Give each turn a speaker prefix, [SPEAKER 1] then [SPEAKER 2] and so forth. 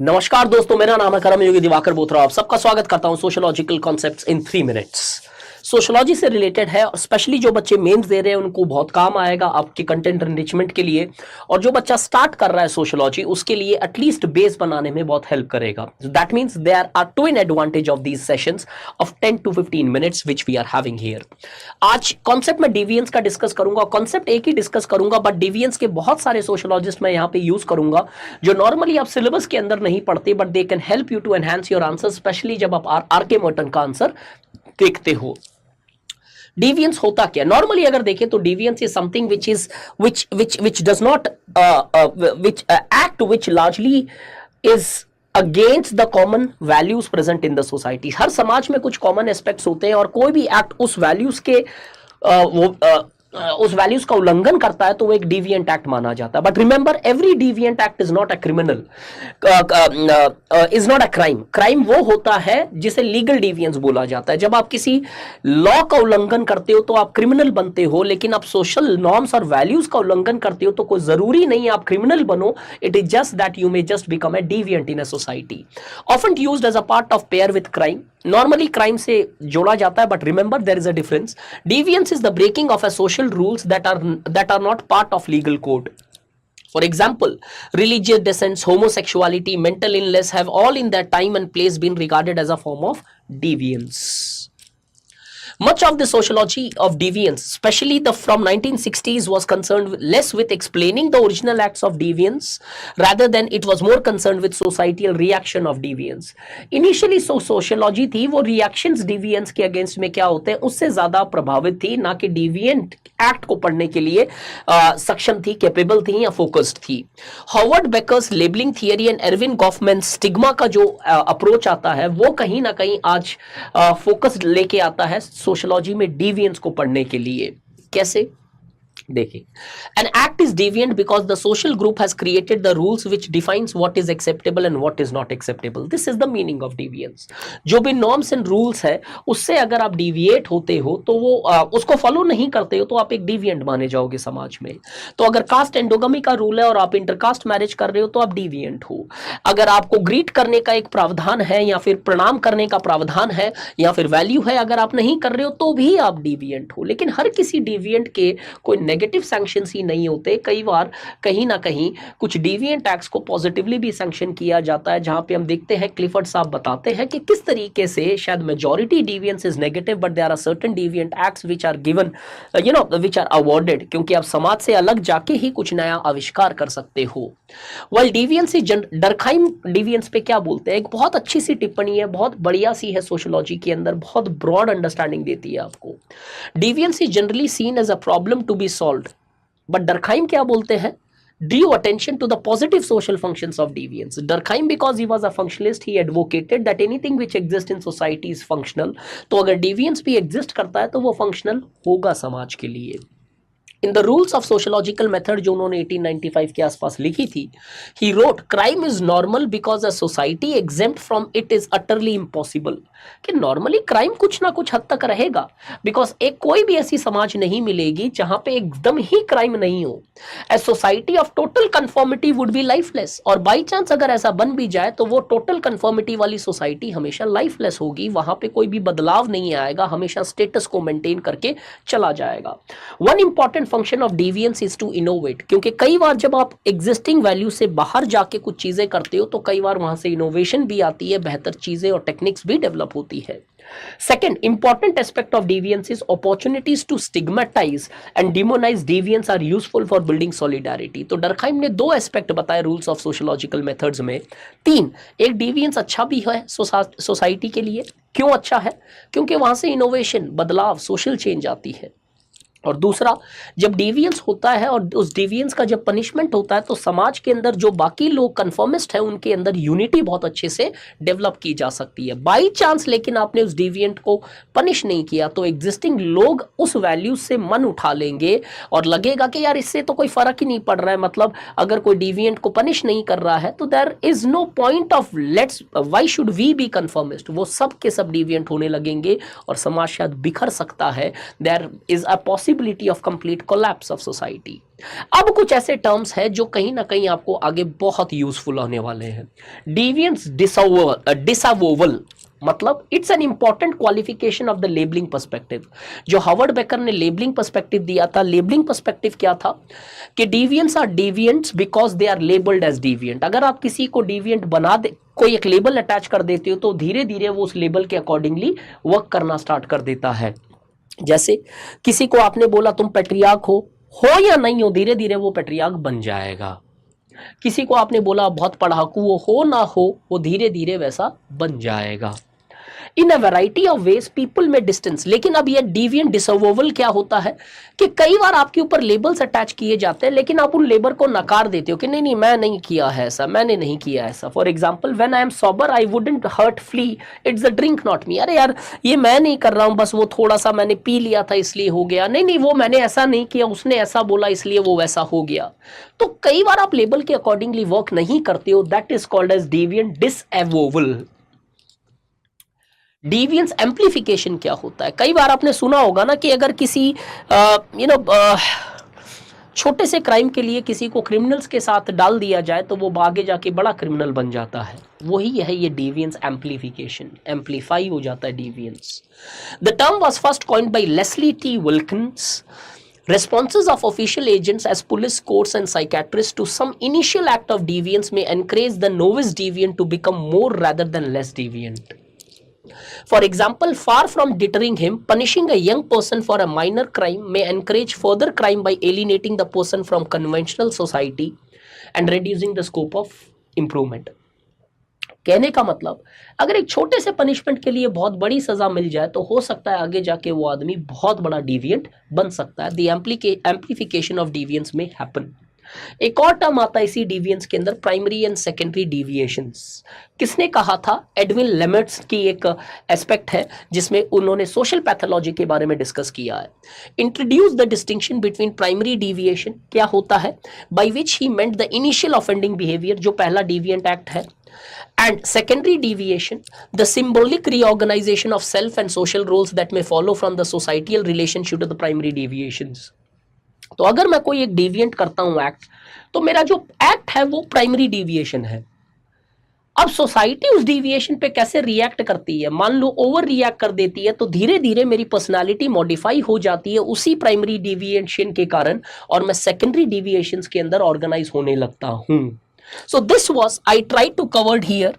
[SPEAKER 1] नमस्कार दोस्तों, मेरा नाम है करम योगी दिवाकर बोथरा। आप सबका स्वागत करता हूं सोशियोलॉजिकल कॉन्सेप्ट्स इन 3 मिनट्स। सोशियोलॉजी से रिलेटेड है और स्पेशली जो बच्चे मेंस दे रहे हैं उनको बहुत काम आएगा आपके कंटेंट एनरिचमेंट के लिए, और जो बच्चा स्टार्ट कर रहा है सोशियोलॉजी उसके लिए एटलीस्ट बेस बनाने में बहुत हेल्प करेगा। That means there are two in advantage of these sessions of 10 to 15 minutes which we are having here. आज कॉन्सेप्ट में डिविएंस का डिस्कस करूंगा। कॉन्सेप्ट एक ही डिस्कस करूंगा बट डिविएंस के बहुत सारे सोशियोलॉजिस्ट मैं यहाँ पे यूज करूंगा जो नॉर्मली आप सिलेबस के अंदर नहीं पढ़ते, but they can help you to enhance your answer, specially जब आप आर के मर्टन का आंसर देखते हो। डिविएंस होता क्या? नॉर्मली अगर देखें तो deviance is something which does not act which largely is against the common values present in the society। हर समाज में कुछ कॉमन एस्पेक्ट्स होते हैं और कोई भी एक्ट उस वैल्यूज के उस वैल्यूज का उल्लंघन करता है तो वो एक डिविएंट एक्ट माना जाता है। But remember, every deviant act is not a criminal, is not a crime. Crime वो होता है जिसे लीगल डिविएंस बोला जाता है। जब आप किसी लॉ का उल्लंघन करते हो तो आप क्रिमिनल बनते हो, लेकिन आप सोशल नॉर्म्स और वैल्यूज का उल्लंघन करते हो तो कोई जरूरी नहीं आप क्रिमिनल बनो। It is just that you may just become a deviant in a society, often used as a part of pair with crime. Normally crime से जोड़ा जाता है, but remember there is a difference. Deviance is the breaking of a social rules that are not part of legal code. For example, religious dissents, homosexuality, mental illness have all in their time and place been regarded as a form of deviance. Much of the sociology of deviance, especially the from 1960s, was concerned less with explaining the original acts of deviance rather than it was more concerned with societal reaction of deviance. Initially sociology थी वो reactions deviance के against में क्या होते हैं उससे ज्यादा प्रभावित थी, ना कि deviant एक्ट को पढ़ने के लिए सक्षम थी, कैपेबल थी या फोकस्ड थी। Howard Becker's labelling theory and Erving Goffman stigma का जो अप्रोच आता है वो कहीं ना कहीं आज फोकस्ड लेके आता है सोशियोलॉजी में डिविएंस को पढ़ने के लिए। कैसे? देखिए, an act is deviant because the social group has created the rules which defines what is acceptable and what is not acceptable. This is the meaning of deviance. जो भी norms and rules है उससे अगर आप deviate होते हो तो वो उसको follow नहीं करते हो तो आप एक deviant माने जाओगे समाज में। तो अगर caste endogamy का रूल है और आप intercaste marriage कर रहे हो तो आप deviant हो। अगर आपको greet करने का एक प्रावधान है या फिर प्रणाम करने का प्रावधान है या फिर value है, अगर आप नहीं कर रहे हो तो भी आप deviant हो। लेकिन हर किसी deviant के कोई नेगेटिव सैंक्शंस ही नहीं होते। कई बार कहीं ना कहीं कुछ डिविएंट एक्ट्स को पॉजिटिवली भी सैंक्शन किया जाता है, जहां पे हम देखते हैं क्लिफर्ड साहब बताते हैं कि किस तरीके से शायद majority deviance is negative but there are certain deviant acts which are given which are awarded, क्योंकि आप समाज से अलग जाके ही कुछ नया आविष्कार कर सकते हो। वेल डिविएंस इज डर्खाइम डिविएंस पे क्या बोलते हैं? एक बहुत अच्छी सी टिप्पणी है, बहुत बढ़िया सी है, सोशियोलॉजी के अंदर बहुत ब्रॉड अंडरस्टैंडिंग देती है आपको। Deviance is generally seen as a problem to be solved, but Durkheim क्या बोलते हैं? Drew attention to the positive social functions of deviance. Durkheim, because he was a functionalist, he advocated that anything which exists in society is functional. तो अगर deviance भी exist करता है तो वो functional होगा समाज के लिए। In the rules of sociological method जो उन्होंने 1895 के आसपास लिखी थी, he wrote crime is normal because a society exempt from it is utterly impossible. कि नॉर्मली क्राइम कुछ ना कुछ हद तक रहेगा, बिकॉज एक कोई भी ऐसी समाज नहीं मिलेगी जहां पे एकदम ही क्राइम नहीं हो। A society of total conformity would be lifeless, और बाई चांस अगर ऐसा बन भी जाए तो वो टोटल कंफॉर्मिटी वाली सोसाइटी हमेशा लाइफलेस होगी, वहां पे कोई भी बदलाव नहीं आएगा, हमेशा स्टेटस को मेंटेन करके चला जाएगा। One important function of deviance is to innovate, क्योंकि कई बार जब आप एग्जिस्टिंग वैल्यू से बाहर जाके कुछ चीजें करते हो तो कई बार वहां से इनोवेशन भी आती है, बेहतर चीजें और टेक्निक्स भी डेवलप होती है। Second important aspect of deviance is opportunities to stigmatize and demonize deviance are useful for building solidarity। तो डर्खाइम ने 2 एस्पेक्ट बताए रूल्स ऑफ सोशियोलॉजिकल मेथड्स में। 3, एक डिविएंस अच्छा भी है सोसाइटी के लिए। क्यों अच्छा है? क्योंकि वहां से इनोवेशन, बदलाव, सोशल चेंज आती है। और दूसरा, जब डिविएंस होता है और उस डिविएंस का जब पनिशमेंट होता है तो समाज के अंदर जो बाकी लोग कन्फर्मिस्ट है उनके अंदर यूनिटी बहुत अच्छे से डेवलप की जा सकती है। बाई चांस लेकिन आपने उस डिविएंट को पनिश नहीं किया तो एग्जिस्टिंग लोग उस वैल्यू से मन उठा लेंगे और लगेगा कि यार इससे तो कोई फर्क ही नहीं पड़ रहा है, मतलब अगर कोई डिविएंट को पनिश नहीं कर रहा है तो there is no point of let's why should we be conformist. वो सब के सब डिविएंट होने लगेंगे और समाज शायद बिखर सकता है। There is a possibility possibility of complete collapse of society. अब कुछ ऐसे टर्म्स हैं जो कहीं ना कहीं आपको आगे बहुत यूजफुल होने वाले हैं। डिविएंस डिसअवोवल मतलब it's an important qualification of the labelling perspective. जो हार्वर्ड बेकर ने लेबलिंग पर्सपेक्टिव दिया था, लेबलिंग पर्सपेक्टिव क्या था कि deviants are deviants because they are labelled as deviant. अगर आप किसी को डिविएंट बना दे, कोई एक लेबल अटैच कर देते हो, तो धीरे धीरे वो उस लेबल के अकॉर्डिंगली वर्क करना स्टार्ट कर देता है। जैसे किसी को आपने बोला तुम पेट्रियार्क हो या नहीं हो, धीरे धीरे वो पेट्रियार्क बन जाएगा। किसी को आपने बोला बहुत पढ़ाकू हो ना हो, वो धीरे धीरे वैसा बन जाएगा। In a variety of ways people में डिस्टेंस। लेकिन अब ये डिविएंट डिसअवोवल क्या होता है कि कई बार आपके ऊपर लेबल्स अटैच किए जाते हैं, लेकिन आप उन लेबर को नकार देते हो कि नहीं नहीं मैं नहीं किया है ऐसा, मैंने नहीं किया ऐसा। For example, when I am sober I wouldn't hurt flea, it's a drink not me. अरे यार ये मैं नहीं कर रहा हूं, बस वो थोड़ा सा मैंने पी लिया था इसलिए हो गया। नहीं नहीं, वो मैंने ऐसा नहीं किया, उसने ऐसा बोला इसलिए वो वैसा हो गया। तो कई बार आप लेबल के अकॉर्डिंगली वर्क नहीं करते हो, that is called as deviant disavowal. Deviance amplification क्या होता है? कई बार आपने सुना होगा ना कि अगर किसी छोटे से क्राइम के लिए किसी को क्रिमिनल्स के साथ डाल दिया जाए तो वो आगे जाके बड़ा क्रिमिनल बन जाता है। वही है ये डिविएंस एम्प्लीफिकेशन, एम्प्लीफाई हो जाता है deviance. The term was first coined by Leslie T Wilkins. Responses of official agents as police, courts and psychiatrists to some initial act of deviance may encourage the novice deviant to become more rather than less deviant. For example, far from deterring him, punishing a young person for a minor crime may encourage further crime by alienating the person from conventional society and reducing the scope of improvement. कहने का मतलब, अगर एक छोटे से punishment के लिए बहुत बड़ी सजा मिल जाए तो हो सकता है आगे जाके वो आदमी बहुत बड़ा डिविएंट बन सकता है। द एम्प्लीफिकेशन ऑफ डिविएंस में हैपन। एक और टर्म आता है इसी डिविएंस के अंदर, प्राइमरी एंड सेकेंडरी डिविएशंस। किसने कहा था? एडविन लेमेट्स की एक एस्पेक्ट है जिसमें उन्होंने सोशल पैथोलॉजी के बारे में डिस्कस किया है। Introduce the distinction between primary deviation, क्या होता है, by which he meant the initial offending behaviour, जो पहला डिविएंट एक्ट है, and secondary deviation, the symbolic reorganization of self and social roles that may follow from the societal relationship to the primary deviations. तो अगर मैं कोई एक deviant करता हूं एक्ट, तो मेरा जो एक्ट है वो प्राइमरी डिविएशन है। अब सोसाइटी उस डिविएशन पे कैसे रिएक्ट करती है, मान लो ओवर रिएक्ट कर देती है, तो धीरे धीरे मेरी पर्सनालिटी मॉडिफाई हो जाती है उसी प्राइमरी डिविएशन के कारण, और मैं सेकेंडरी डिविएशंस के अंदर ऑर्गेनाइज होने लगता हूं। So this was, I tried to cover here